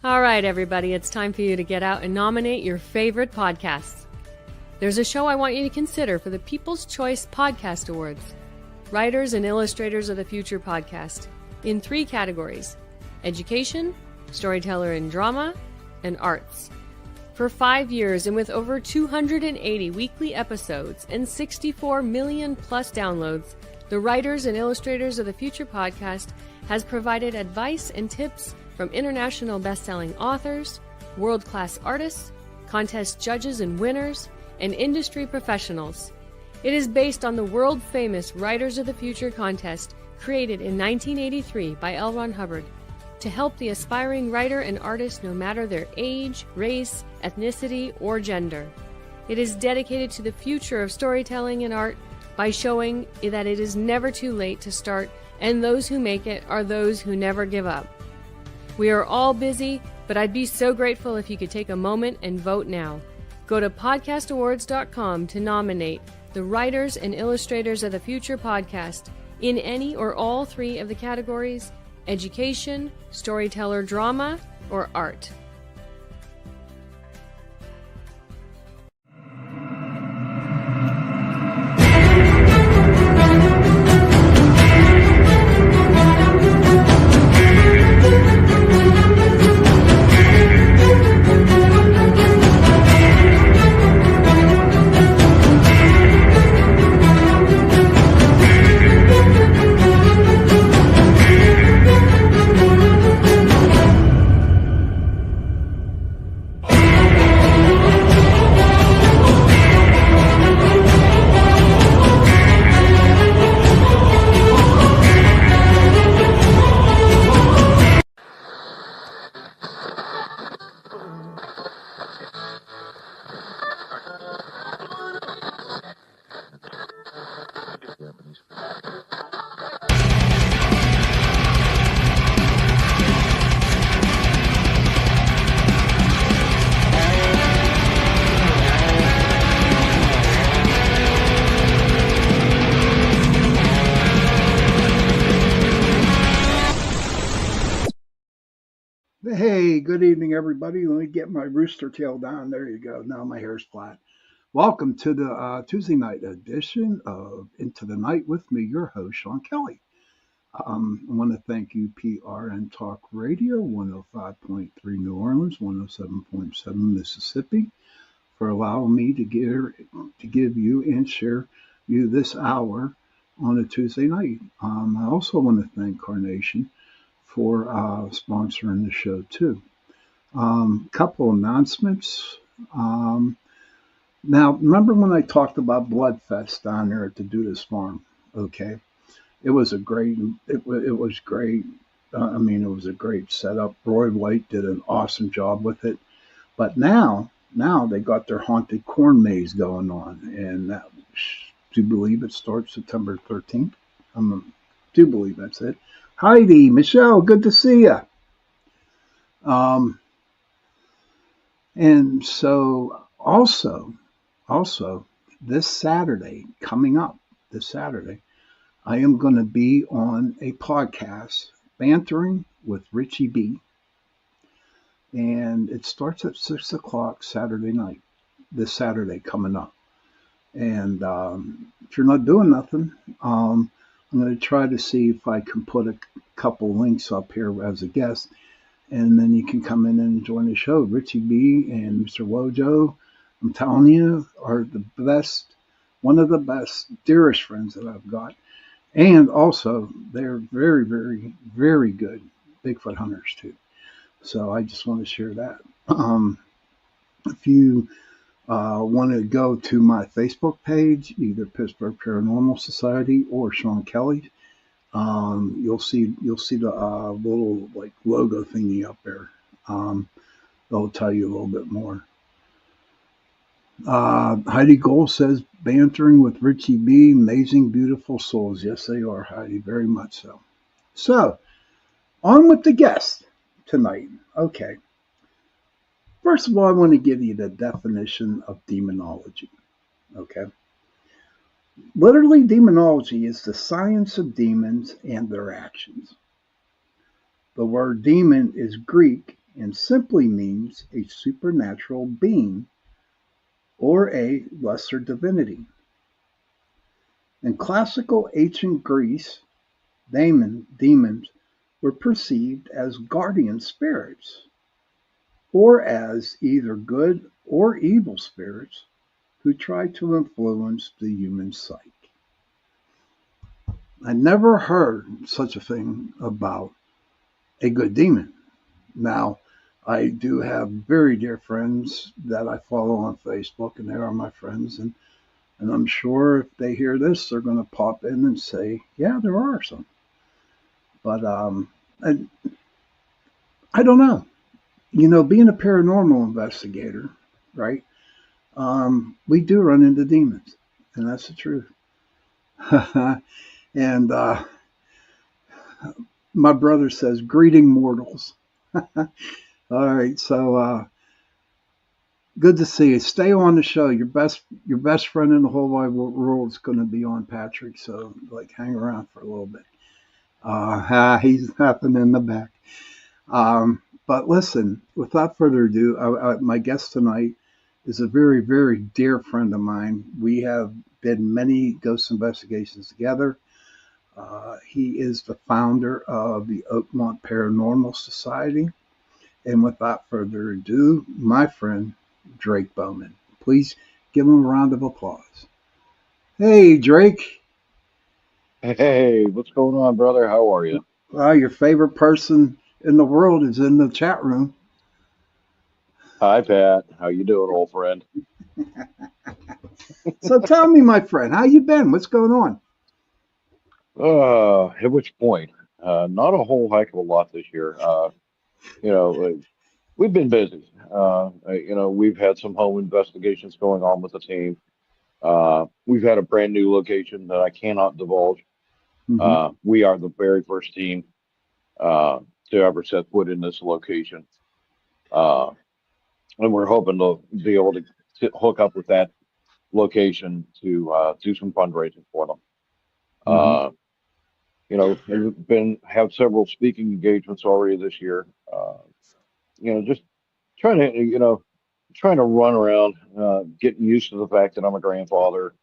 All right, everybody, it's time for you to get out and nominate your favorite podcasts. There's a show I want you to consider for the People's Choice Podcast Awards. Writers and Illustrators of the Future podcast in 3 categories: education, storyteller and drama, and arts. For 5 years and with over 280 weekly episodes and 64 million plus downloads, the Writers and Illustrators of the Future podcast has provided advice and tips from international best-selling authors, world-class artists, contest judges and winners, and industry professionals. It is based on the world-famous Writers of the Future contest created in 1983 by L. Ron Hubbard to help the aspiring writer and artist no matter their age, race, ethnicity, or gender. It is dedicated to the future of storytelling and art by showing that it is never too late to start, and those who make it are those who never give up. We are all busy, but I'd be so grateful if you could take a moment and vote now. Go to podcastawards.com to nominate the Writers and Illustrators of the Future podcast in any or all 3 of the categories: education, storyteller, drama, or art. Hey, good evening, everybody. Let me get my rooster tail down. There you go. Now my hair's flat. Welcome to the Tuesday night edition of Into the Night with me, your host, Sean Kelly. I want to thank UPRN Talk Radio, 105.3 New Orleans, 107.7 Mississippi, for allowing me to give you and share you this hour on a Tuesday night. I also want to thank Carnation for sponsoring the show too. Couple announcements. Now, remember when I talked about Bloodfest down there at the Dudas Farm? Okay, it was a great. It was great. It was a great setup. Roy White did an awesome job with it. But now they got their haunted corn maze going on, and do you believe it starts September 13th? Do you believe that's it? Heidi, Michelle, good to see you. And so also this Saturday, coming up this Saturday, I am going to be on a podcast, Bantering with Richie B. And it starts at 6 o'clock Saturday night, this Saturday coming up. And if you're not doing nothing, I'm going to try to see if I can put a couple links up here as a guest, and then you can come in and join the show. Richie B and Mr. Wojo, I'm telling you, are the best, one of the best, dearest friends that I've got. And also, they're very, very, very good Bigfoot hunters too. So I just want to share that. If you want to go to my Facebook page, either Pittsburgh Paranormal Society or Sean Kelly, you'll see the little like logo thingy up there. They'll tell you a little bit more. Heidi Gold says, bantering with Richie B, amazing, beautiful souls. Yes, they are, Heidi, very much so. So, on with the guest tonight. Okay. First of all, I want to give you the definition of demonology. Okay. Literally, demonology is the science of demons and their actions. The word demon is Greek and simply means a supernatural being or a lesser divinity. In classical ancient Greece, demons were perceived as guardian spirits, or as either good or evil spirits who try to influence the human psyche. I never heard such a thing about a good demon. Now, I do have very dear friends that I follow on Facebook, and they are my friends. And I'm sure if they hear this, they're going to pop in and say, yeah, there are some. But I, I don't know. Being a paranormal investigator, right? We do run into demons, and that's the truth. And my brother says, "Greeting mortals." All right, so good to see you. Stay on the show. Your best friend in the whole wide world is going to be on, Patrick. So hang around for a little bit. He's laughing in the back. But listen, without further ado, my guest tonight is a very, very dear friend of mine. We have did many ghost investigations together. He is the founder of the Oakmont Paranormal Society. And without further ado, my friend, Drake Bowan. Please give him a round of applause. Hey, Drake. Hey, what's going on, brother? How are you? Your favorite person in the world is in the chat room. Hi, Pat. How you doing, old friend? So tell me, my friend, how you been? What's going on? At which point? Not a whole heck of a lot this year. You know, we've been busy. We've had some home investigations going on with the team. We've had a brand new location that I cannot divulge. Hmm. We are the very first team uh, to ever set foot in this location. Uh, and we're hoping to be able to hook up with that location to do some fundraising for them. Hmm. Uh, we've been have several speaking engagements already this year. Just trying to trying to run around, getting used to the fact that I'm a grandfather.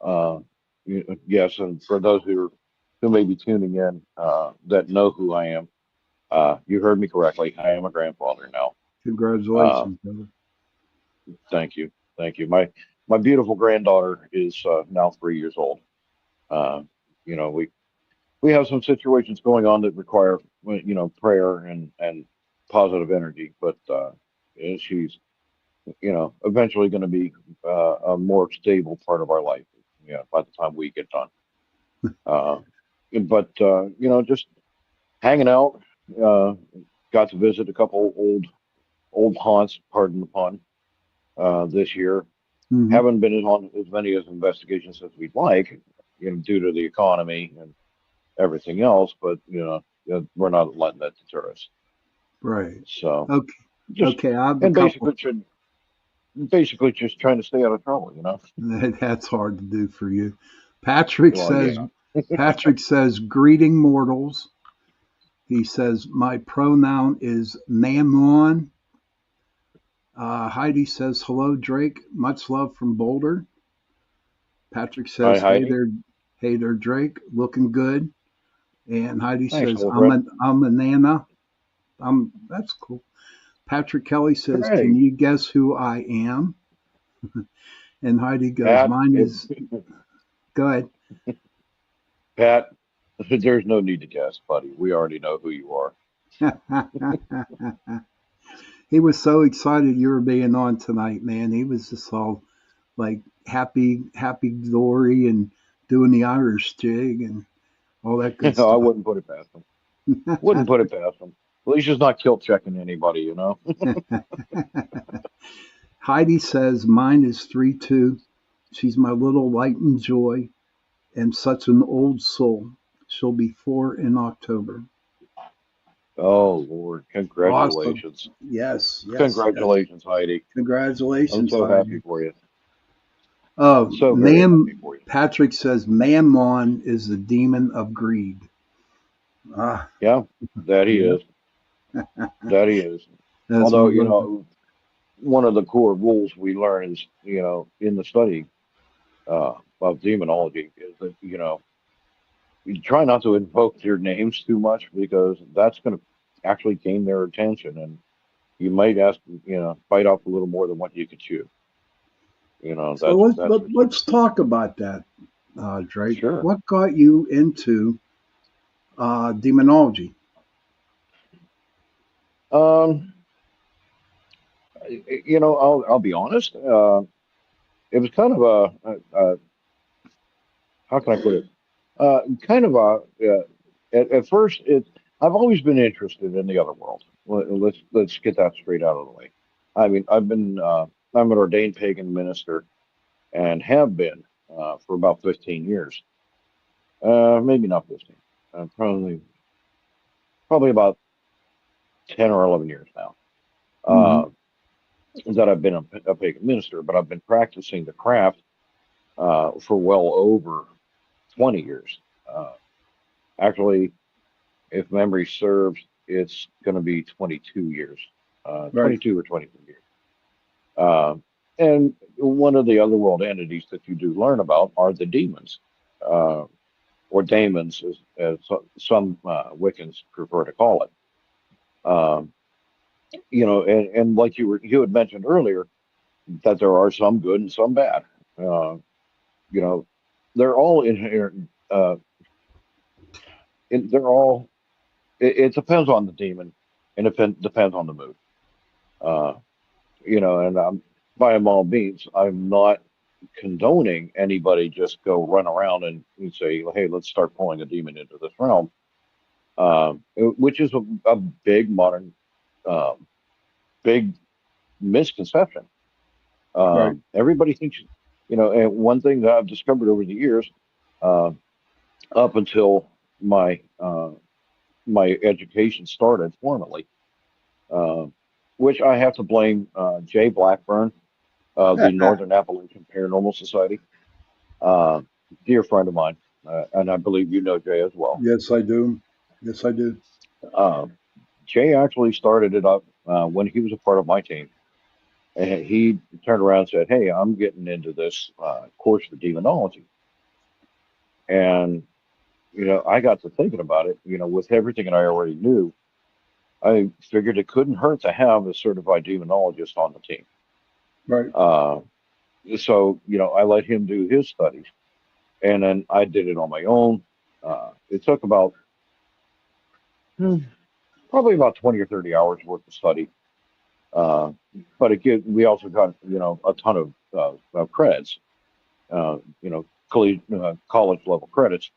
Uh, yes, and for those who may be tuning in that know who I am, you heard me correctly. I am a grandfather now. Uh, Congratulations, brother. Thank you, thank you. My beautiful granddaughter is now 3 years old. Uh, we have some situations going on that require prayer and positive energy, but she's eventually going to be a more stable part of our life, by the time we get done. uh, but just hanging out. uh, got to visit a couple old haunts, pardon the pun, this year. Hmm. Haven't been on as many as investigations as we'd like, due to the economy and everything else, but we're not letting that deter us. Right. So Okay. just Okay. I have a and couple. basically just trying to stay out of trouble. That's hard to do for you. Patrick Well, says. yeah. Patrick says, "Greeting mortals." He says, "My pronoun is Mammon." Heidi says, "Hello, Drake. Much love from Boulder." Patrick Hi, says, Heidi. Hey there, Drake. Looking good." And Heidi Thanks, says, old friend. I'm a Nana. That's cool. Patrick Kelly says, "Can Hey, you guess who I am?" And Heidi goes, Pat. "Mine is," go ahead. Pat. There's no need to guess, buddy. We already know who you are. He was so excited you were being on tonight, man. He was just all like happy glory and doing the Irish jig and all that good I stuff. wouldn't put it past him. Wouldn't put it past him. At least he's not kilt checking anybody. Heidi says, "Mine is 3-2. She's my little light and joy and such an old soul. She'll be 4 in October." Oh, Lord. Awesome. Congratulations. Yes, yes, yes. Congratulations, Heidi. I'm Congratulations, so happy Heidi. for you. Oh, So very happy for you. Patrick says, Mammon is the demon of greed. Ah, Yeah, that he yeah. is. That he is. That's Although, one of the, one of the core rules we learn is, in the study of demonology is that, you try not to invoke their names too much because that's going to actually gain their attention, and you might bite off a little more than what you could chew. so That's for sure. let's talk about that, Drake. Sure. What got you into demonology? Um, I'll be honest. It was kind of a how can I put it? Kind of at first I've always been interested in the other world. Let's get that straight out of the way. I mean, I'm an ordained pagan minister and have been for about 15 years. Maybe not 15. Probably about 10 or 11 years now. Hmm. Uh, that I've been a pagan minister, but I've been practicing the craft for well over 20 years. Uh, Actually, if memory serves, it's going to be 22 years, Right. 22 or 23 years. Uh, and one of the otherworld entities that you do learn about are the demons, uh, or daemons, as some Wiccans prefer to call it. Um, and like you had mentioned earlier, that there are some good and some bad. Uh, you know, they're all inherent. They're all. It depends on the demon, and it depends on the mood. Uh, and by all means, I'm not condoning anybody just go run around and say, "Hey, let's start pulling a demon into this realm," which is a big modern, um, big misconception. Right. Everybody thinks, and one thing that I've discovered over the years, uh, up until my education started formally, uh, which I have to blame Jay Blackburn of the Northern Appalachian Paranormal Society, uh, dear friend of mine, and I believe you know Jay as well. Yes, I do. Yes, I do. Uh, Jay actually started it up when he was a part of my team. And he turned around and said, "Hey, I'm getting into this course for demonology." And, I got to thinking about it, with everything that I already knew, I figured it couldn't hurt to have a certified demonologist on the team. Right. Uh, so, I let him do his studies, and then I did it on my own. It took hmm, probably about 20 or 30 hours worth of study. Uh, but we also got, a ton of credits, college level credits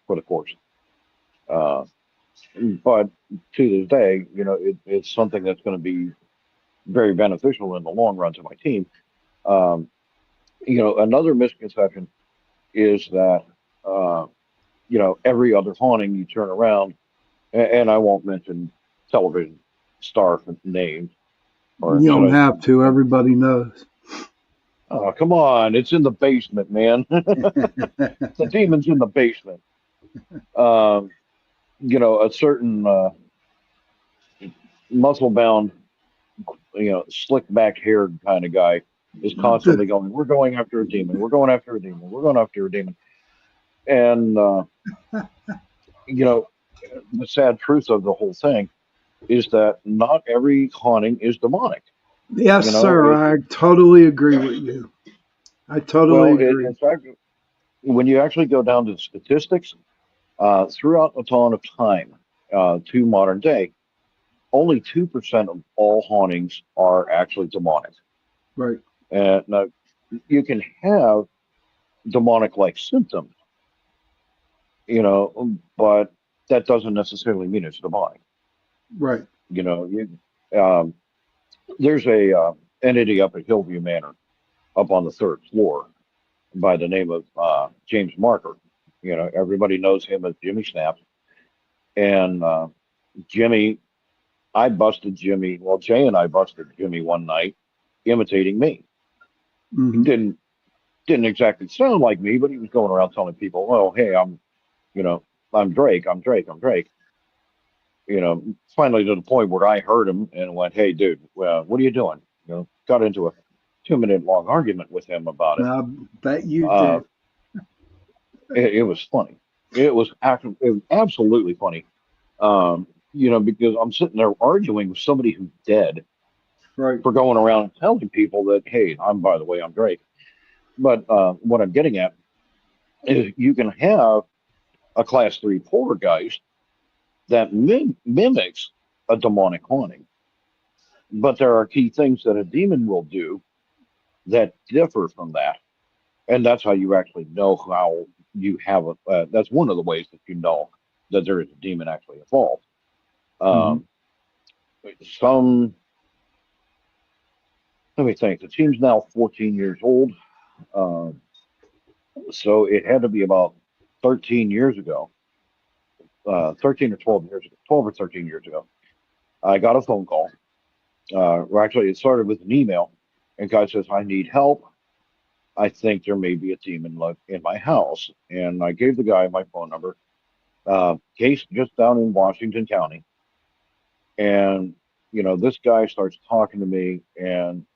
for the course. Uh, but to this day, it's something that's going to be very beneficial in the long run to my team. Um, another misconception is that, uh, every other haunting you turn around, and I won't mention television star names, or You should don't I? have to. Everybody knows. Oh, come on. It's in the basement, man. The demon's in the basement. Um, a certain muscle bound, slick back haired kind of guy is constantly going, "We're going after a demon. We're going after a demon. We're going after a demon." And, you know, the sad truth of the whole thing is that not every haunting is demonic. Yes, You know, sir. it, I totally agree with you. I totally in agree. fact, when you actually go down to the statistics, throughout the dawn of time to modern day, only 2% of all hauntings are actually demonic. Right. And now you can have demonic like symptoms, but that doesn't necessarily mean it's demonic. Right. You know, um, there's a entity up at Hillview Manor up on the third floor by the name of James Marker. Everybody knows him as Jimmy Snaps. And Jimmy, I busted Jimmy. Well, Jay and I busted Jimmy one night imitating me. He Hmm. didn't exactly sound like me, but he was going around telling people, "Oh, hey, you know, I'm Drake. I'm Drake. I'm Drake." finally to the point where I heard him and went, "Hey, dude, what are you doing?" Got into a 2 minute long argument with him about it. I bet you Uh, did. it was funny. It was absolutely funny. Because I'm sitting there arguing with somebody who's dead Right. for going around and telling people that, hey, by the way, I'm Drake. But what I'm getting at is you can have a class three poltergeist that mimics a demonic haunting. But there are key things that a demon will do that differ from that. And that's how you actually know how you have that's one of the ways that you know that there is a demon actually involved. Hmm. Um, some, let me think, the team's now 14 years old. Um, so it had to be about 13 years ago, 13 or 12 years ago, 12 or 13 years ago. I got a phone call. Well, actually, it started with an email. And guy says, I need help. I think there may be a demon in my house. And I gave the guy my phone number. Case just down in Washington County. And, this guy starts talking to me. And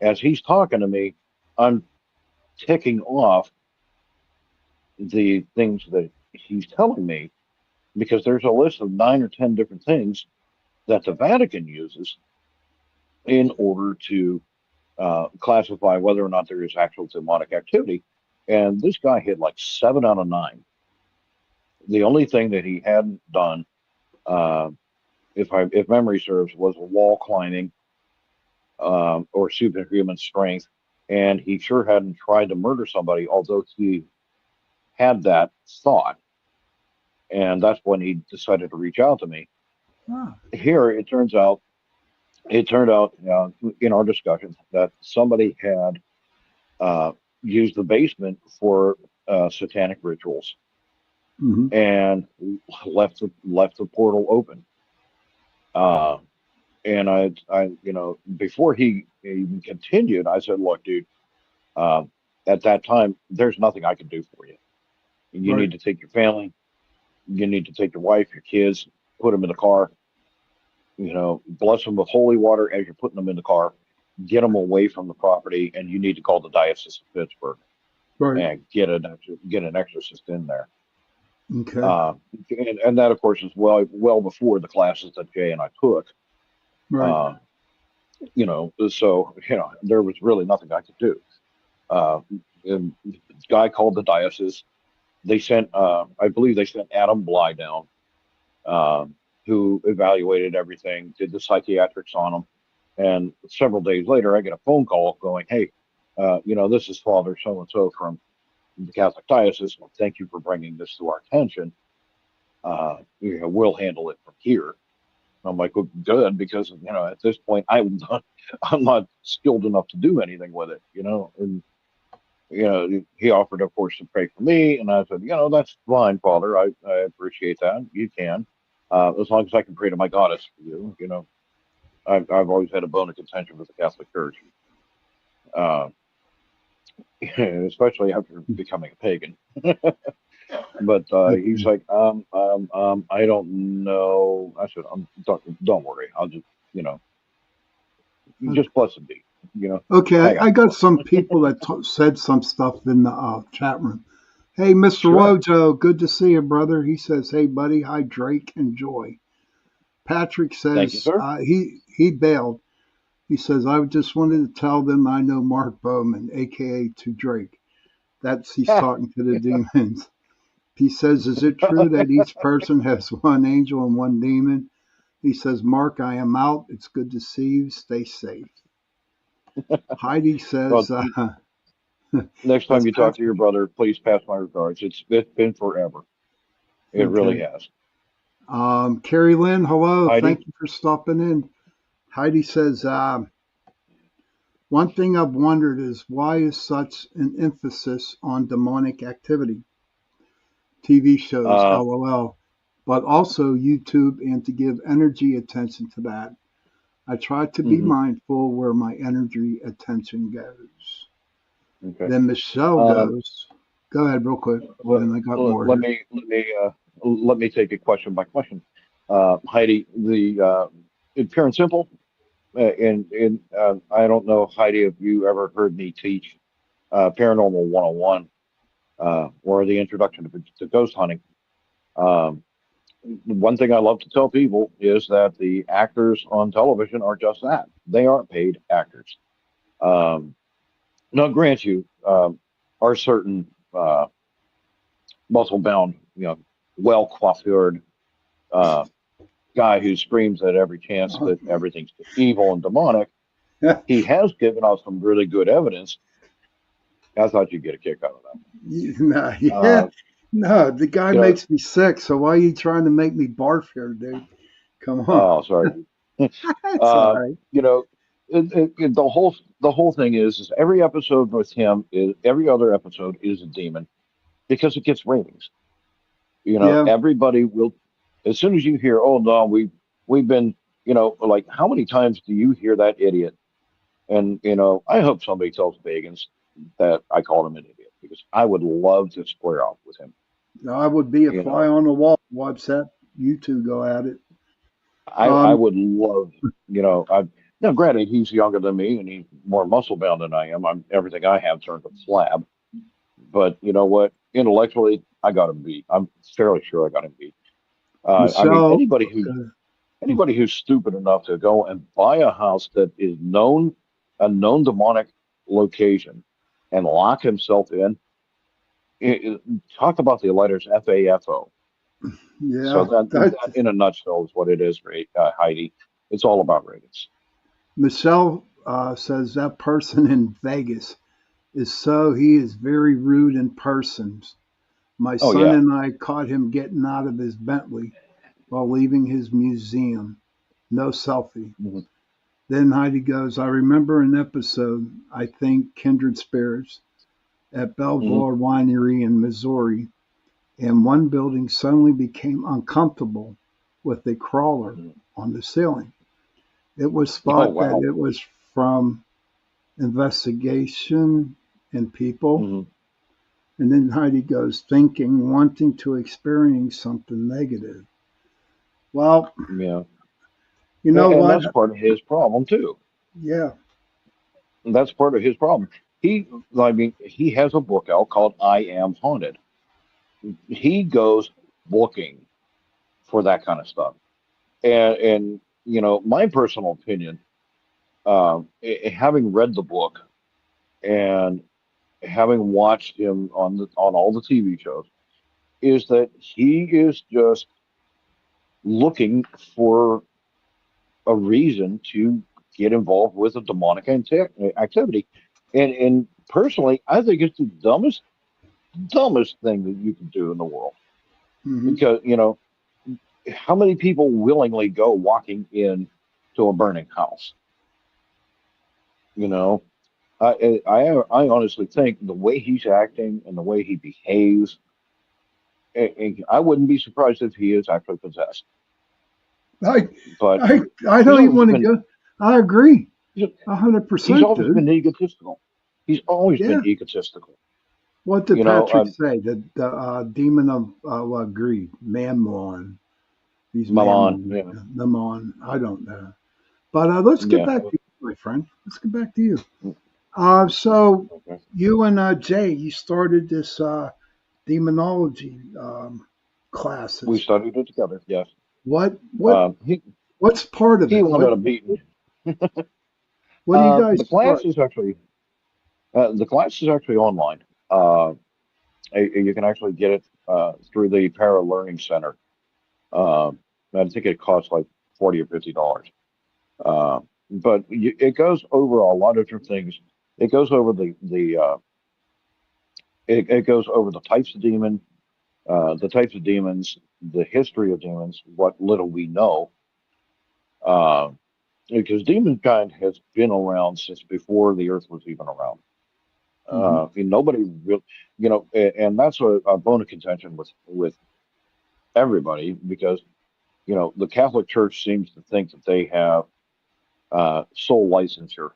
as he's talking to me, I'm ticking off the things that he's telling me because there's a list of 9 or 10 different things that the Vatican uses in order to classify whether or not there is actual demonic activity. And this guy had like 7 out of 9. The only thing that he hadn't done, uh, if memory serves, was wall climbing or superhuman strength. And he sure hadn't tried to murder somebody, although he had that thought. And that's when he decided to reach out to me. Ah, Here, it turned out in our discussion that somebody had uh, used the basement for satanic rituals hmm. and left the portal open. Uh, and before he even continued, I said, "Look, dude, uh, at that time, there's nothing I can do for you. You Right. need to take your family, you need to take your wife, your kids, put them in the car, bless them with holy water as you're putting them in the car, get them away from the property, and you need to call the Diocese of Pittsburgh Right. and get an exorcist in there." Okay. Uh, and that, of course, is well before the classes that Jay and I took. Right. Uh, so there was really nothing I could do. Uh, and the guy called the diocese. They sent, I believe, they sent Adam Bly down, uh, who evaluated everything, did the psychiatrics on him, and several days later, I get a phone call going, "Hey, this is Father so and so from the Catholic Diocese. Thank you for bringing this to our attention. We'll handle it from here." I'm like, "Well, good," because at this point I'm not skilled enough to do anything with it, And he offered, of course, to pray for me, and I said, "That's fine, Father. I appreciate that. You can, as long as I can pray to my goddess for you." I've always had a bone of contention with the Catholic Church, uh, especially after becoming a pagan. But he's Okay. like, I don't know. I said, don't worry. I'll just, just bless and be, Okay. hang I on. got some people that said some stuff in the chat room. Hey, Mr. Sure. Wojo, good to see you, brother. He says, "Hey, buddy, hi, Drake and Joy." Patrick Thank you, says sir. he bailed. He says, "I just wanted to tell them I know Mark Bowman, aka to Drake." That's he's talking to the demons. He says, "Is it true that each person has one angel and one demon?" He says, "Mark, I am out. It's good to see you. Stay safe." Heidi Well, says, next time "That's you talk to Patrick." your brother, please pass my regards. It's been forever. It really Okay. has. Carrie Lynn, hello. Heidi, Thank you for stopping in. Heidi says, "One thing I've wondered is why is such an emphasis on demonic activity? TV shows, uh, LOL, but also YouTube, and to give energy attention to that. I try to be mhm, mindful where my energy attention goes." okay. Then Michelle Um, goes, go ahead real quick. let, Then I got more let here. me let me let me take it question by question. Heidi, in pure and simple, I don't know, Heidi, if you ever heard me teach Paranormal 101 or the introduction to ghost hunting. Um, one thing I love to tell people is that the actors on television are just that. They aren't paid actors. Um, now, grant you, are certain muscle bound, well coiffured uh, guy who screams at every chance that everything's evil and demonic. He has given us some really good evidence. I thought you'd get a kick out of No, that. yeah. No, the guy You know, makes me sick, so why are you trying to make me barf here, dude? Come on. oh, sorry. That's all Uh, right. you know, the whole thing is every episode with him is every other episode is a demon because it gets ratings. Yeah. Everybody will, as soon as you hear, oh no, we've been, like how many times do you hear that idiot? And I hope somebody tells Bagans that I called him an idiot because I would love to square off with him. No, I would be a You fly know, on the wall. Watch that. You two go at it. I Um, would love, now granted he's younger than me and he's more muscle bound than I am. Everything I have turned to flab, but you know what? Intellectually, I got him beat. I'm fairly sure I got him beat. I mean, Michelle. anybody who's stupid enough to go and buy a house that is a known demonic location, and lock himself in, talk about the letters FAFO. So Yeah. that in a nutshell is what it is, Heidi. It's all about ratings. Michelle says that person in Vegas he is very rude in person. My Oh son yeah. and I caught him getting out of his Bentley while leaving his museum. No selfie. Mhm. Then Heidi goes, I remember an episode, I think Kindred Spirits, at Mhm. Belvoir Winery in Missouri, and one building suddenly became uncomfortable with a crawler Mhm. on the ceiling. It was Oh thought that wow. it was from investigation and people. Mhm. And then Heidi goes, thinking, wanting to experience something negative. Well, Yeah. you know And what? that's part of his problem too. Yeah. That's part of his problem. I mean, he has a book out called I Am Haunted. He goes looking for that kind of stuff. And my personal opinion, having read the book and having watched him on all the TV shows, is that he is just looking for a reason to get involved with a demonic activity. And personally, I think it's the dumbest thing that you can do in the world Hmm. because how many people willingly go walking in to a burning house? You know, I honestly think the way he's acting and the way he behaves, I wouldn't be surprised if he is actually possessed. I, But I he's don't even always want to been go. I agree. he's, he's 100%, always dude. been egotistical. He's always Yeah. been egotistical. What did You know, Patrick say? The demon of greed, mammon. He's Mammon. mammon. Yeah, Mammon. I don't know. But let's get yeah. back to you, my friend. Let's get back to you. Mm, So okay. you and Jay, you started this demonology We classes. studied it together. Yes. What what Um, he what's part of he it? wanted a beating. What do you guys The class start? is actually online. Uh, you can actually get it through the Para Learning Center. I think it costs like $40 or $50. But it goes over a lot of different things. It goes over it goes over the types of demons, the history of demons, what little we know. Uh, because demonkind has been around since before the Earth was even around. Hmm. Nobody really, and that's a bone of contention with everybody because the Catholic Church seems to think that they have sole licensure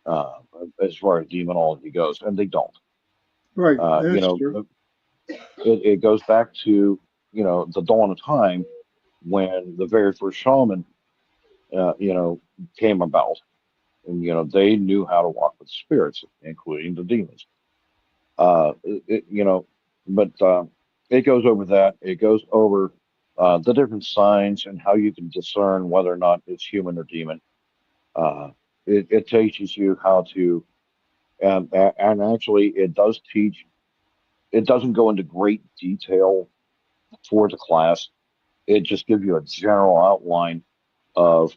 uh, as far as demonology goes, and they don't. Right, Uh, you that's know, true. it goes back to the dawn of time. when the very first shaman, came about, and they knew how to walk with spirits, including the demons. It, but it goes over that. It goes over the different signs and how you can discern whether or not it's human or demon. Uh, it teaches you how to, and actually, it does teach. It doesn't go into great detail for the class. It just gives you a general outline of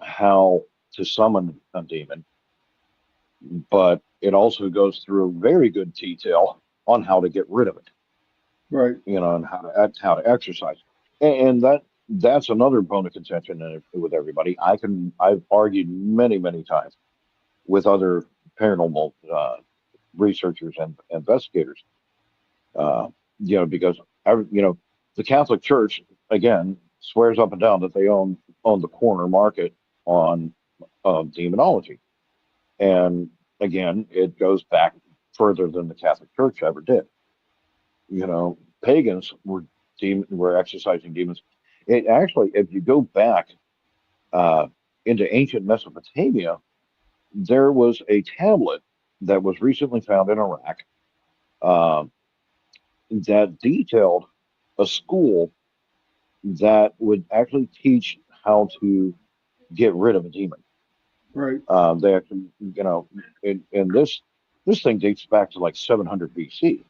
how to summon a demon, but it also goes through very good detail on how to get rid of it, Right. and how to exercise. And that's another bone of contention with everybody. I've argued many times with other paranormal researchers and investigators, uh, because the Catholic Church again swears up and down that they own the corner market on demonology. And again, it goes back further than the Catholic Church ever did. Pagans were exercising demons. It actually, if you go back uh, into ancient Mesopotamia, there was a tablet that was recently found in Iraq uh, that detailed a school that would actually teach how to get rid of a demon. Right. They actually, and this thing dates back to like 700 BC.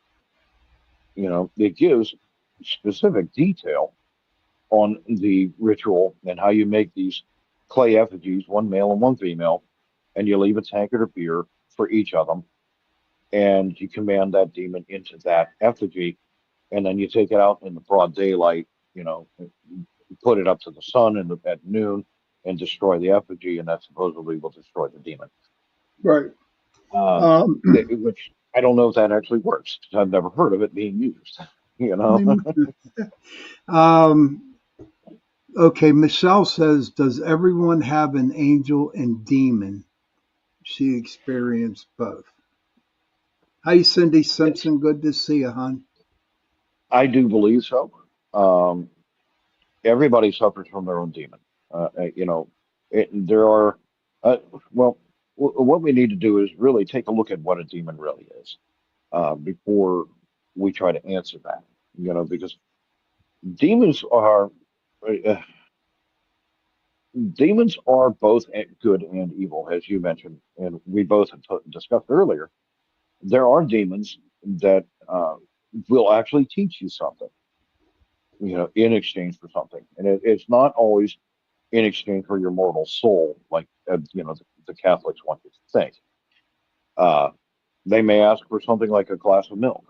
It gives specific detail on the ritual and how you make these clay effigies, one male and one female, and you leave a tankard of beer for each of them, and you command that demon into that effigy, and then you take it out in the broad daylight, put it up to the sun at noon, and destroy the effigy, and that supposedly will destroy the demon. Right. Um, Um, which I don't know if that actually works because I've never heard of it being used. You know, um, okay, Michelle says, does everyone have an angel and demon? She experienced both. Hi, Cindy Simpson. Good to see you, hon. I do believe so. Um, Everybody suffers from their own demon. There are, uh, well, what we need to do is really take a look at what a demon really is before we try to answer that. Because demons are uh, demons are both good and evil, as you mentioned, and we both have discussed earlier. There are demons that will actually teach you something, in exchange for something, and it's not always in exchange for your mortal soul, like the Catholics want you to think. Uh, they may ask for something like a glass of milk,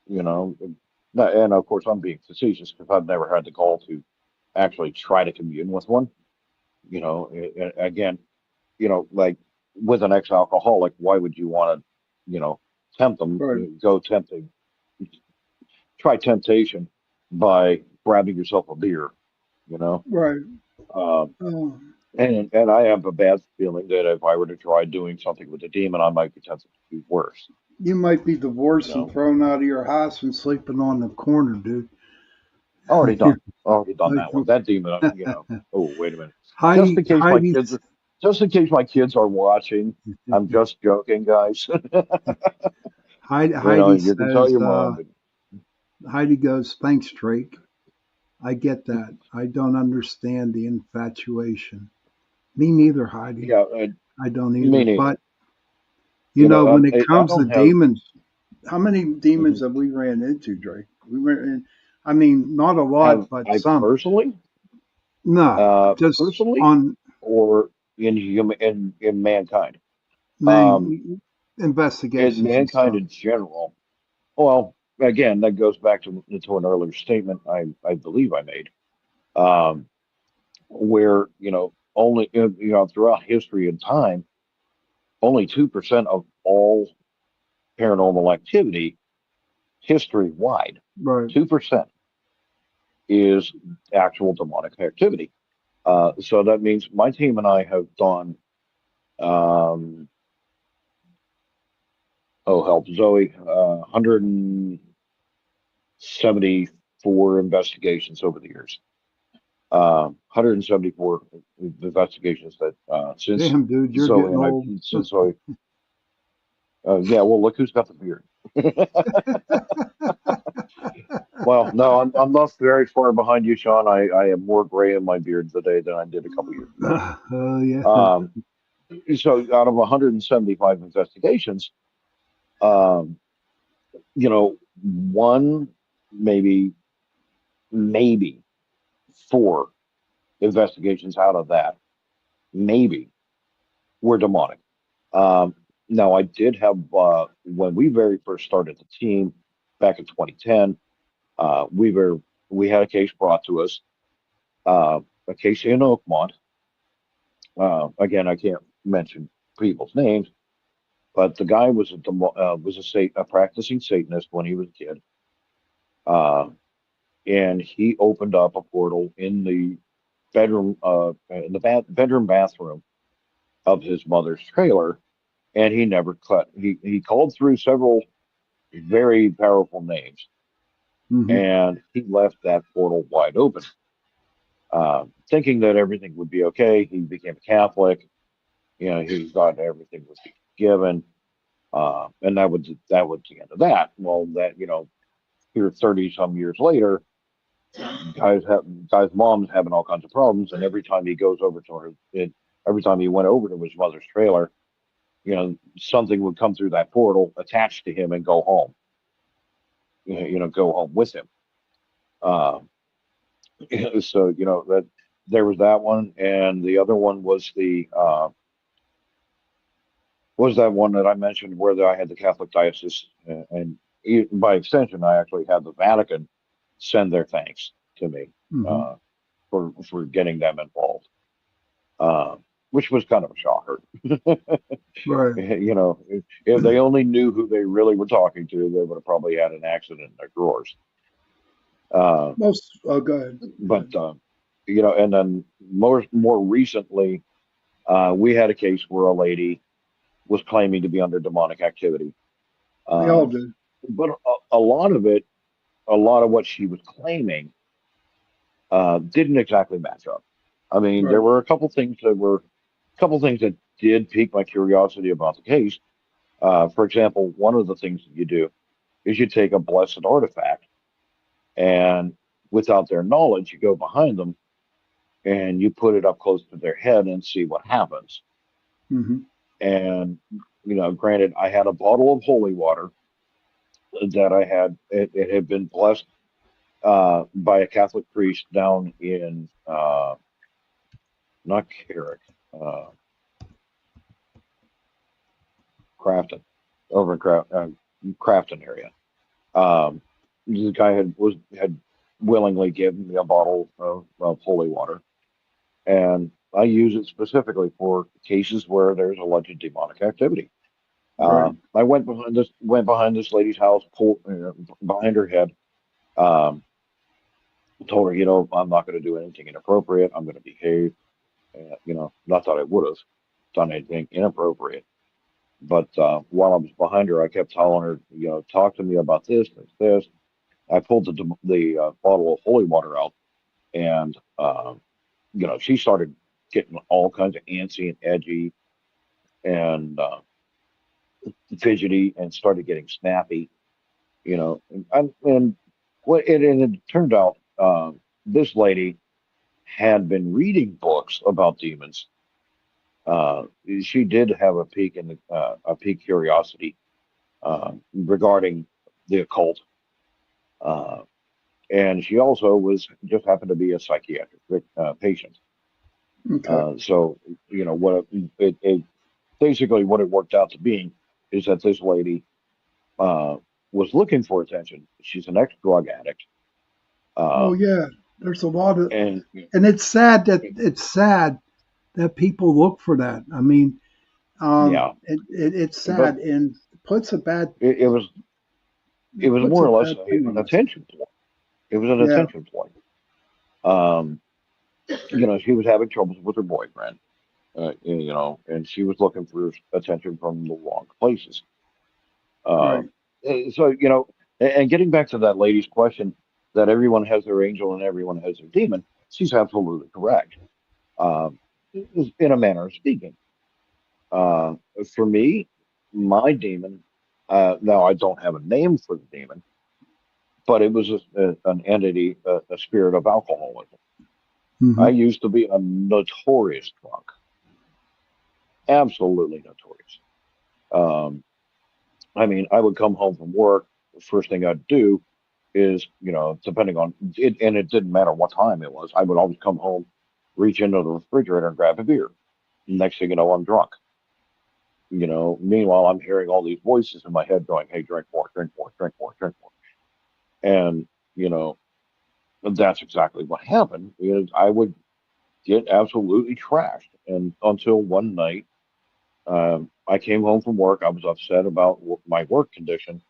you know, and of course I'm being facetious because I've never had the gall to actually try to commune with one. Again, like with an ex-alcoholic, why would you want to, tempt them? Right. Go tempting, try temptation by grabbing yourself a beer, you know. Right. Um, Oh, and I have a bad feeling that if I were to try doing something with a demon, I might be tempted to do worse. you might be You divorced and know, thrown out of your house and sleeping on the corner, dude. already done, already done that one. That demon, Oh, wait a minute. Just Heidi, in case my Heidi, kids, just in case my kids are watching, I'm just joking, guys. Heidi You can tell says, your mom. But Heidi goes, thanks, Drake. I get that. I don't understand the infatuation. Me neither, Heidi. yeah, I don't me either. neither. But, you know, when it I comes to don't have. demons, how many demons Mhm. have we ran into, Drake? We ran in, I mean, not a lot, Have but I some. personally, No, just personally, on or in human in mankind, um, in investigations and mankind stuff. in general. Well, again, that goes back to an earlier statement I believe I made, um, where only throughout history and time, only 2% of all paranormal activity history wide, Right. 2% is actual demonic activity. So that means my team and I have done, um, oh help Zoe, 175 174 investigations over the years. 174 investigations that since Damn, dude, you're Zoe getting and I old. since Zoe. Yeah, well, look who's got the beard. Well, no, I'm not very far behind you, Sean. I have more gray in my beard today than I did a couple years ago. Oh, yeah. Um, so out of 175 investigations, um, one, maybe, maybe four investigations out of that, maybe, were demonic. Um, Now, I did have, when we very first started the team back in 2010, we had a case brought to us, a case in Oakmont. Again, I can't mention people's names, but the guy was a practicing Satanist when he was a kid, uh, and he opened up a portal in the bedroom bathroom of his mother's trailer, and he never cut. He called through several very powerful names, Hmm. and he left that portal wide open, thinking that everything would be okay. He became a Catholic. He thought everything was given, and that was the end of that. Well, here 30 some years later, guy's mom's having all kinds of problems, and every time he goes over to every time he went over to his mother's trailer, something would come through that portal, attach to him, and go home. Go home with him. Uh, so that there was that one, and the other one was that one that I mentioned where I had the Catholic diocese, and by extension, I actually had the Vatican send their thanks to me, Hmm. uh, for getting them involved, uh, which was kind of a shocker. Right. If they only knew who they really were talking to, they would have probably had an accident in their drawers. Uh, Most, go ahead. but and then more recently, we had a case where a lady was claiming to be under demonic activity. We all Um, do. but a lot of it, a lot of what she was claiming, didn't exactly match up. I mean, there Right. were a couple things that did pique my curiosity about the case. For example, one of the things that you do is you take a blessed artifact, and without their knowledge, you go behind them and you put it up close to their head and see what happens. Hmm. And granted, I had a bottle of holy water that I had. It had been blessed, by a Catholic priest down in, not Carrick, uh, Crafton, over in Crafton area. Um, the guy had willingly given me a bottle of holy water, and I use it specifically for cases where there's alleged demonic activity. Right. I went behind this lady's house, pulled, behind her head. Um, Told her, I'm not going to do anything inappropriate. I'm going to behave. Not that I would have done anything inappropriate, but while I was behind her, I kept telling her, talk to me about this. I pulled the bottle of holy water out, and she started getting all kinds of antsy and edgy and fidgety, and started getting snappy. And it turned out, this lady had been reading books about demons. Uh, she did have a peak curiosity, regarding the occult, uh, and she also just happened to be a psychiatric patient. Okay. So what it basically what it worked out to be is that this lady, uh, was looking for attention. She's an ex-drug addict, Oh, um, yeah. There's a lot of, and and it's sad that people look for that. I mean, yeah, it's but sad and puts a bad it, it was it it was puts more a or less bad thing an on us. attention point. It was an Yeah. attention point. Um, she was having troubles with her boyfriend, and she was looking for attention from the wrong places. Right. So, and getting back to that lady's question, that everyone has their angel and everyone has their demon, she's absolutely correct. Um, in a manner of speaking. Uh, for me, my demon, now I don't have a name for the demon, but it was an entity, a spirit of alcoholism. I Hmm. used to be a notorious drunk, absolutely notorious. Um, I mean, I would come home from work. The first thing I'd do is, depending on it, and it didn't matter what time it was, I would always come home, reach into the refrigerator and grab a beer. Next thing you know, I'm drunk. Meanwhile, I'm hearing all these voices in my head going, "Hey, drink more, drink more, drink more, drink more." And, you know, that's exactly what happened is I would get absolutely trashed. And until one night, I came home from work. I was upset about my work condition,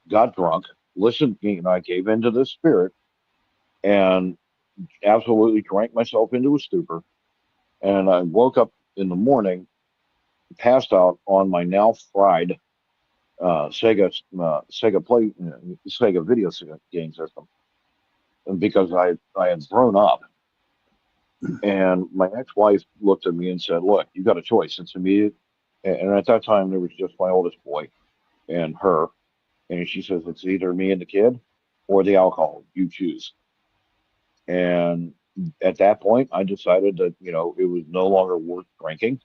got drunk, listened, I gave into this spirit and absolutely drank myself into a stupor. And I woke up in the morning, passed out on my now fried Sega video game system, and because I had grown up, and my ex-wife looked at me and said, "Look, you got a choice. It's immediate." And at that time, there was just my oldest boy and her, and she says, "It's either me and the kid, or the alcohol. You choose." And at that point, I decided that it was no longer worth drinking.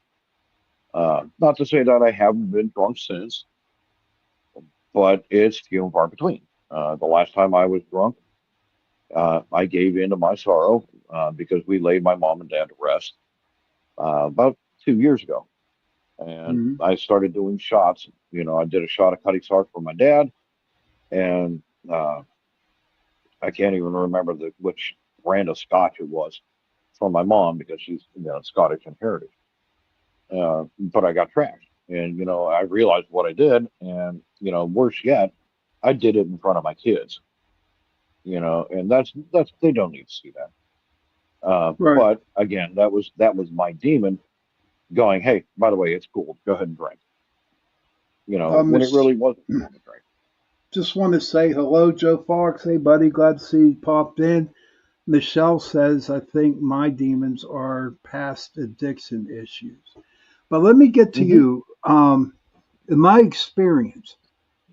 Not to say that I haven't been drunk since, but it's few and far between. The last time I was drunk, I gave in to my sorrow because we laid my mom and dad to rest about 2 years ago. And Hmm. I started doing shots. I did a shot of Cutty Sark for my dad, and uh, I can't even remember which brand of scotch it was for my mom because she's Scottish in heritage. But I got trashed, and I realized what I did, and worse yet, I did it in front of my kids. And that's they don't need to see that. Right. But again, that was my demon going, "Hey, by the way, it's cool. Go ahead and drink." When it Miss, really wasn't cool to drink. just want to say hello, Joe Fox. Hey, buddy, glad to see you popped in. Michelle says, I think my demons are past addiction issues. But let me get to Hmm. you. In my experience,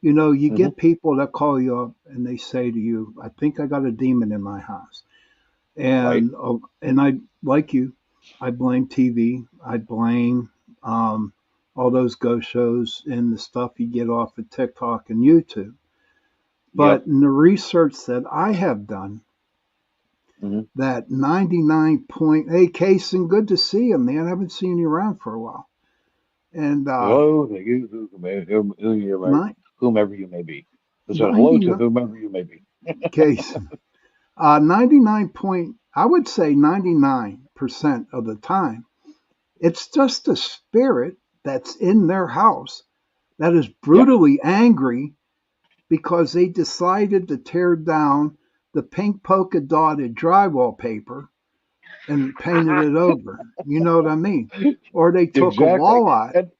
you Hmm. get people that call you up and they say to you, I think I got a demon in my house. Right. And I, like you, I blame TV. I blame all those ghost shows and the stuff you get off of TikTok and YouTube. But Yep. in the research that I have done, Hmm. that 99 point, hey, Kason, good to see you, man. I haven't seen you around for a while. And Hello to you, ni- whomever you may be. I said hello to 99, whomever you may be. Kason, 99 point, I would say 99% of the time, it's just a spirit that's in their house that is Yeah. brutally angry because they decided to tear down the pink polka dotted drywall paper and painted it over. You know what I mean? Or they took a Exactly. wall out, And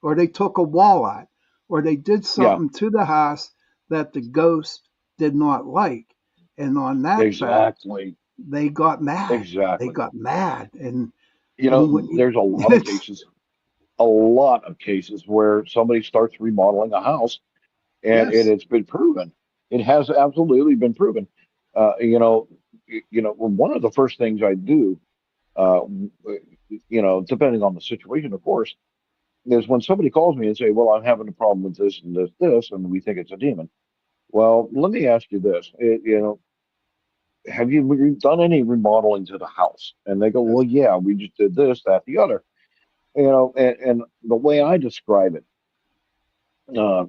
or they took a wall out, or they did yeah, something to the house that the ghost did not like. And on that fact, exactly. they got mad. They Exactly. got mad. And when you, There's a lot of it's, cases, a lot of cases where somebody starts remodeling a house and yes, it's been proven. It has absolutely been proven. One of the first things I do, uh, depending on the situation, of course, is when somebody calls me and say, "Well, I'm having a problem with this and this, and we think it's a demon." Well, let me ask you this: have you done any remodeling to the house? And they go, yes, "Well, yeah, we just did this, that, the other." And the way I describe it,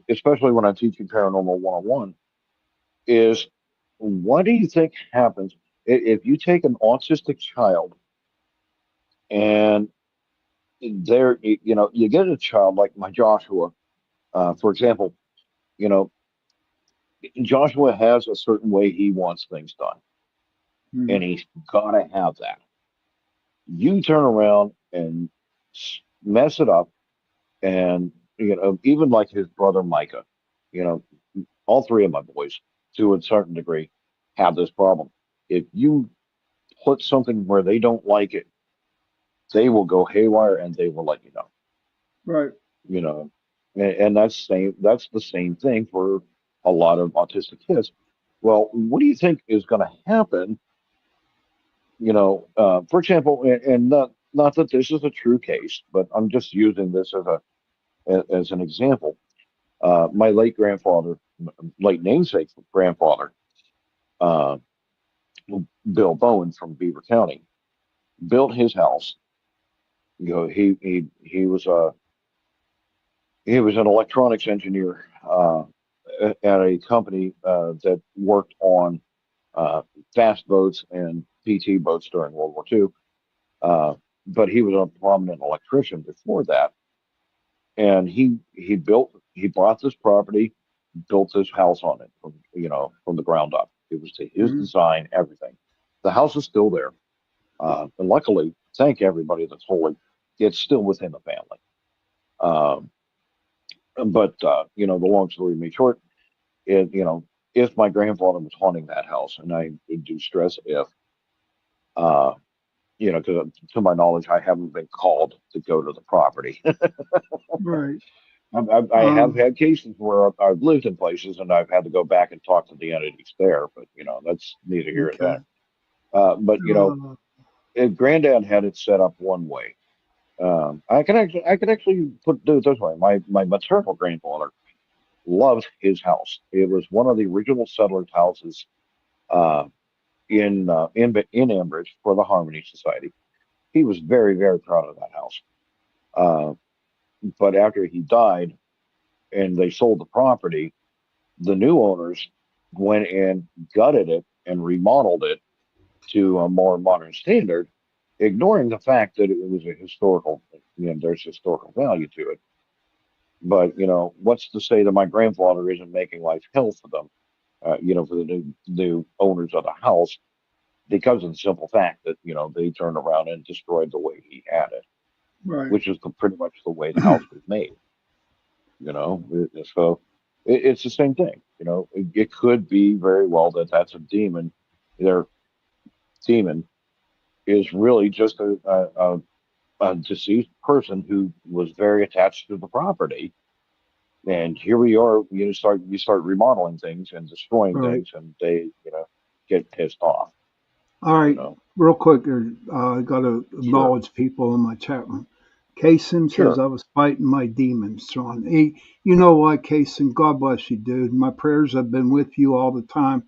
especially when I'm teaching paranormal 101, is what do you think happens if you take an autistic child and you get a child like my Joshua, for example, you know, Joshua has a certain way he wants things done, mm, and he's got to have that. You turn around and mess it up, and even like his brother Micah, you know, all three of my boys to a certain degree. have this problem. If you put something where they don't like it, they will go haywire and they will let you know. Right. You know, and that's the same thing for a lot of autistic kids. Well, what do you think is going to happen? For example, and not that this is a true case, but I'm just using this as an example. My late namesake grandfather, uh, Bill Bowan from Beaver County, built his house. He was an electronics engineer at a company that worked on uh, fast boats and PT boats during World War II. But he was a prominent electrician before that, and he bought this property, built this house on it from the ground up. It was to his Mhm. design, everything. The house is still there, and luckily, thank everybody that's holy, it's still within the family. Um, but the long story made short, it if my grandfather was haunting that house, and I do stress if, uh, because to my knowledge, I haven't been called to go to the property. Right. I have Um, had cases where I've lived in places and I've had to go back and talk to the entities there, but that's neither here nor okay. there. But Uh, if Granddad had it set up one way. I could actually do it this way. My maternal grandfather loved his house. It was one of the original settlers' houses uh, in Ambridge for the Harmony Society. He was very, very proud of that house. Uh, but after he died and they sold the property, the new owners went and gutted it and remodeled it to a more modern standard, ignoring the fact that it was a historical, there's historical value to it. But what's to say that my grandfather isn't making life hell for them? For the new owners of the house, because of the simple fact that they turned around and destroyed the way he had it, right. which is pretty much the way the house was made. So it's the same thing. It could be very well that that's a demon. Their demon is really just a deceased person who was very attached to the property. And here we are. You start remodeling things and destroying Right. things, and they get pissed off. All You right. know. Real quick, I got to Sure. acknowledge people in my chat room. Kason says Sure. I was fighting my demons, Sean. He, you know what, Kason? God bless you, dude. My prayers have been with you all the time.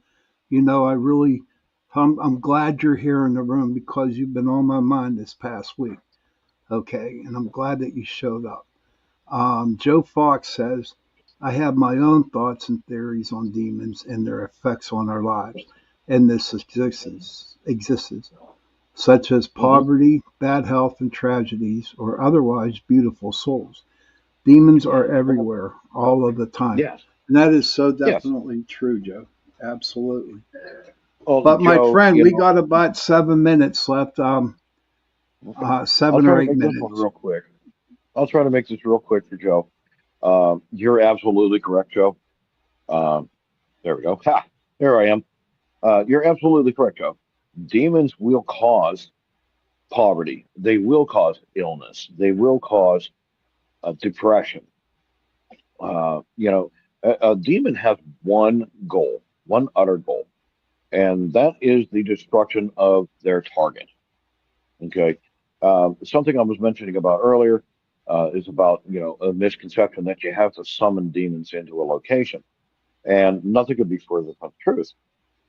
I really, I'm glad you're here in the room because you've been on my mind this past week. Okay, and I'm glad that you showed up. Joe Fox says, I have my own thoughts and theories on demons and their effects on our lives and this existence, such as Hmm. poverty, bad health, and tragedies, or otherwise beautiful souls. Demons are Well, everywhere, all of the time. yes. And that is so Yes. definitely true, Joe. Absolutely. Well, But my Joe, friend, we got about 7 minutes left, okay. I'll seven try or to eight make this one minutes. real quick. I'll try to make this real quick for Joe. You're absolutely correct, Joe. Um, there we go. Ha! There I am. You're absolutely correct, Joe. Demons will cause poverty. They will cause illness. They will cause depression. A demon has one goal, one utter goal, and that is the destruction of their target. Okay. Something I was mentioning about earlier is about a misconception that you have to summon demons into a location, and nothing could be further from the truth.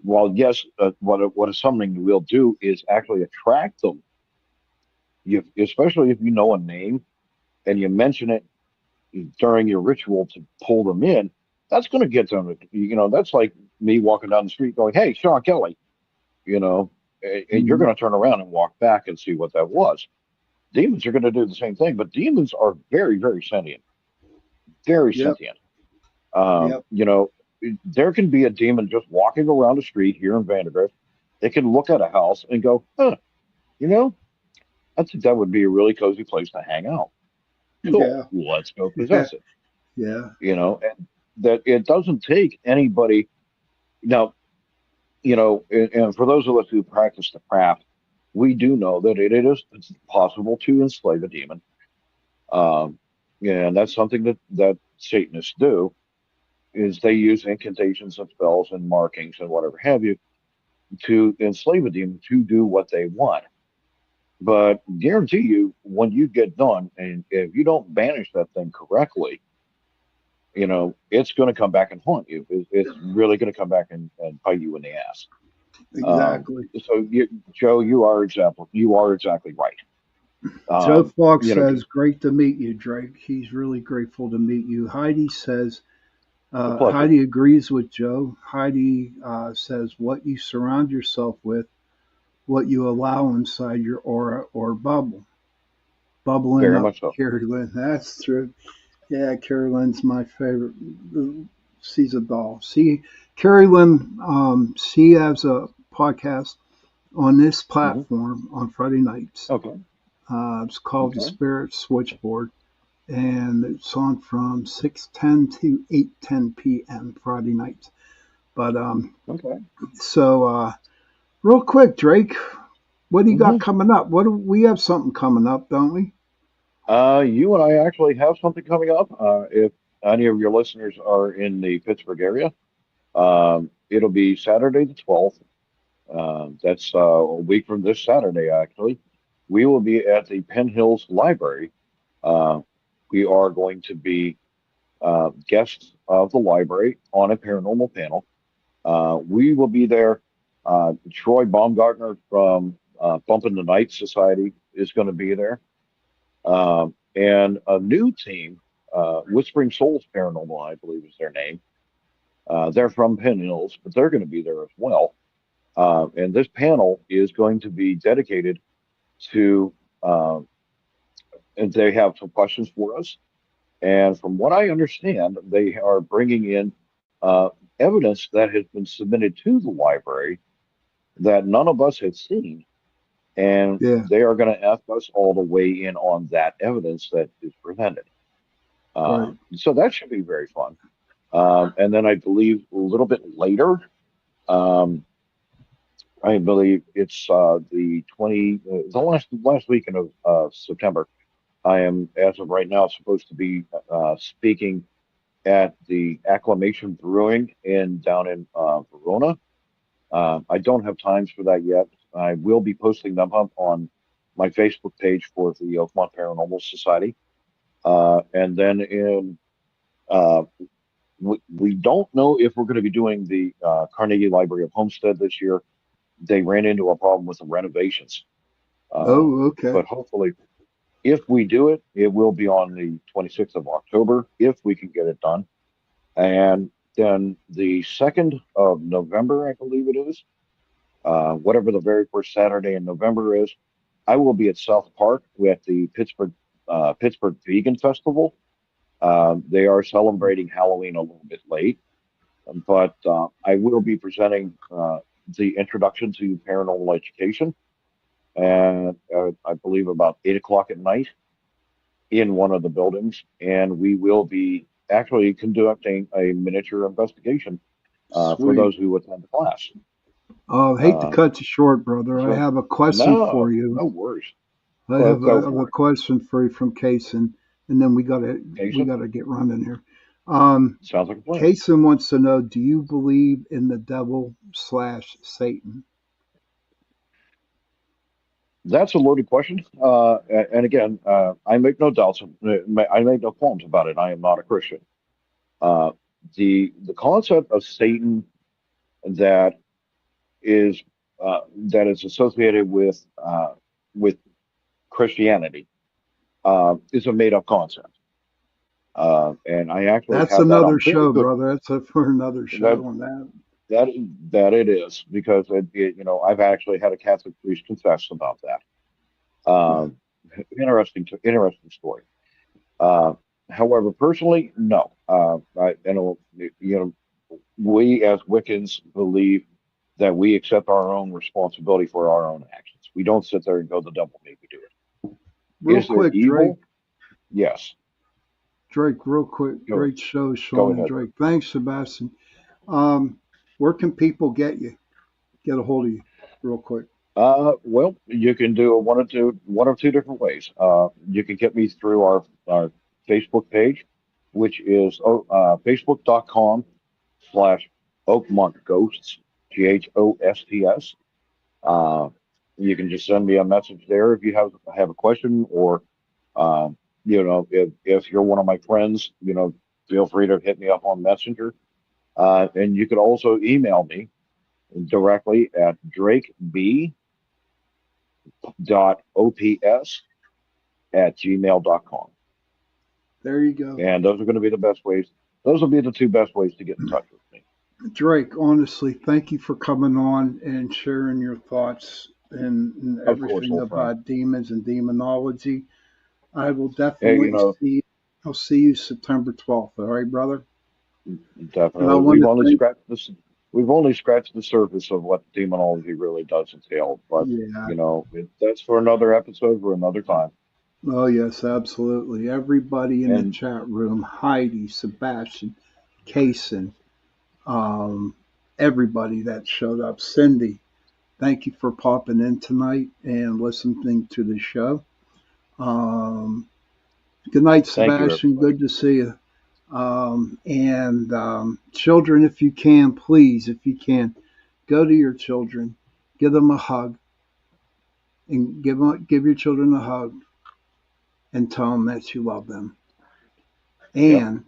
While yes, what a summoning will do is actually attract them. Especially if you know a name and you mention it during your ritual to pull them in, that's going to get them. That's like me walking down the street going, "Hey, Sean Kelly," and you're Hmm. going to turn around and walk back and see what that was. Demons are going to do the same thing, but demons are very, very sentient, very Yep. sentient. Yep. There can be a demon just walking around the street here in Vandergrift. They can look at a house and go, "Huh, you know, I think that would be a really cozy place to hang out. Cool, Yeah. let's go Yeah. possess it." Yeah. And that it doesn't take anybody. Now, and for those of us who practice the craft, we do know that it's possible to enslave a demon. Um, and that's something that Satanists do is they use incantations and spells and markings and whatever have you to enslave a demon to do what they want. But guarantee you, when you get done, and if you don't banish that thing correctly, it's going to come back and haunt you. It's really going to come back and bite you in the ass. Exactly. Joe, you are exactly right. Joe Fox Just says, "Great to meet you, Drake." He's really grateful to meet you. Heidi says, a pleasure. Heidi agrees with Joe. Heidi says, "What you surround yourself with, what you allow inside your aura or bubble." Bubbling Very up, much so. Carrie Lynn. That's true. Yeah, Carrie Lynn's my favorite. She's a doll. Carrie Lynn, she has a podcast on this Hmm. platform on Friday nights. Okay. It's called the Okay. Spirit Switchboard, and it's on from 6:10 to 8:10 p.m. Friday nights. But Okay. so real quick, Drake, what do you got Hmm. coming up? We have something coming up, don't we? You and I actually have something coming up. If any of your listeners are in the Pittsburgh area, it'll be Saturday the 12th. That's a week from this Saturday, actually. We will be at the Penn Hills Library. Uh, we are going to be guests of the library on a paranormal panel. We will be there. Troy Baumgartner from Bump in the Night Society is going to be there. And a new team, Whispering Souls Paranormal, I believe is their name. They're from Penn Hills, but they're going to be there as well. And this panel is going to be dedicated to, uh, and they have some questions for us. And from what I understand, they are bringing in uh, evidence that has been submitted to the library that none of us had seen. And Yeah, they are going to ask us all to weigh in on that evidence that is presented. right. So that should be very fun. And then I believe a little bit later, um, I believe it's the the last weekend of September. I am, as of right now, supposed to be speaking at the Acclamation Brewing down in Verona. I don't have times for that yet. I will be posting them up on my Facebook page for the Oakmont Paranormal Society. And then uh, we don't know if we're going to be doing the Carnegie Library of Homestead this year. They ran into a problem with the renovations. Uh, Oh, okay. but hopefully, if we do it, it will be on the 26th of October, if we can get it done. And then the 2nd of November, I believe it is, whatever the very first Saturday in November is, I will be at South Park at the Pittsburgh Vegan Festival. They are celebrating Halloween a little bit late, but I will be presenting the introduction to paranormal education, and I believe about 8 o'clock at night in one of the buildings, and we will be actually conducting a miniature investigation for Sweet. those who attend the class. I hate to Uh, cut you short, brother. I so, have a question for no, you. no worries. I Well, have go a for it. question for you from Kaysen, and then we Jason, gotta get running here. Um, sounds like a plan. Kaysen wants to know: do you believe in the devil slash Satan? That's a loaded question. And again, I make no doubts. I make no qualms about it. I am not a Christian. Uh, the concept of Satan that is associated with Christianity is a made up concept. And I actually That's have that another on very show, good brother. That's for another that show on that. that that it is because I've actually had a Catholic priest confess about that. Yeah. Um, interesting story. Uh, However, personally, no. We as Wiccans believe that we accept our own responsibility for our own actions. We don't sit there and go, "The devil made me do it." Real Is there quick, Drake. evil? Yes. Drake, real quick. Go Great show, go Sean and ahead. Drake. Thanks, Sebastian. Um, where can people get you? get a hold of you real quick? Well, you can do one of two different ways. You can get me through our Facebook page, which is facebook.com/Oakmont Ghosts, Ghosts. Uh, you can just send me a message there if you have a question, or if you're one of my friends, feel free to hit me up on Messenger. And you could also email me directly at drakeb.ops@gmail.com. There you go. And those are going to be the best ways. Those will be the two best ways to get in touch with me. Drake, honestly, thank you for coming on and sharing your thoughts and Of course, everything old friend. about demons and demonology. I will Hey, definitely see. I'll see you September 12th. All right, brother. And I definitely. want to thank. We've only scratched the surface of what demonology really does entail. But Yeah. that's for another episode for another time. Oh yes, absolutely. Everybody in the And chat room, Heidi, Sebastian, Kason, everybody that showed up, Cindy. Thank you for popping in tonight and listening to the show. Um, Good night, thank you, Sebastian. everybody. Good to see you. And children, if you can, please, if you can, go to your children, give them a hug, and give your children a hug and tell them that you love them. Yep. And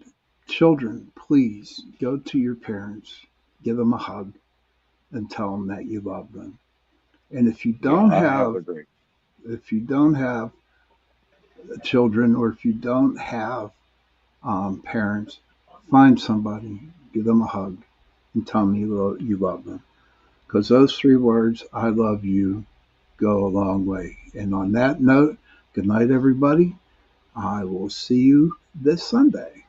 children, please go to your parents, give them a hug, and tell them that you love them. And Yeah, I have agreed. if you don't have children, or if you don't have parents, find somebody, give them a hug, and tell them you love them. Because those three words, I love you, go a long way. And on that note, good night, everybody. I will see you this Sunday.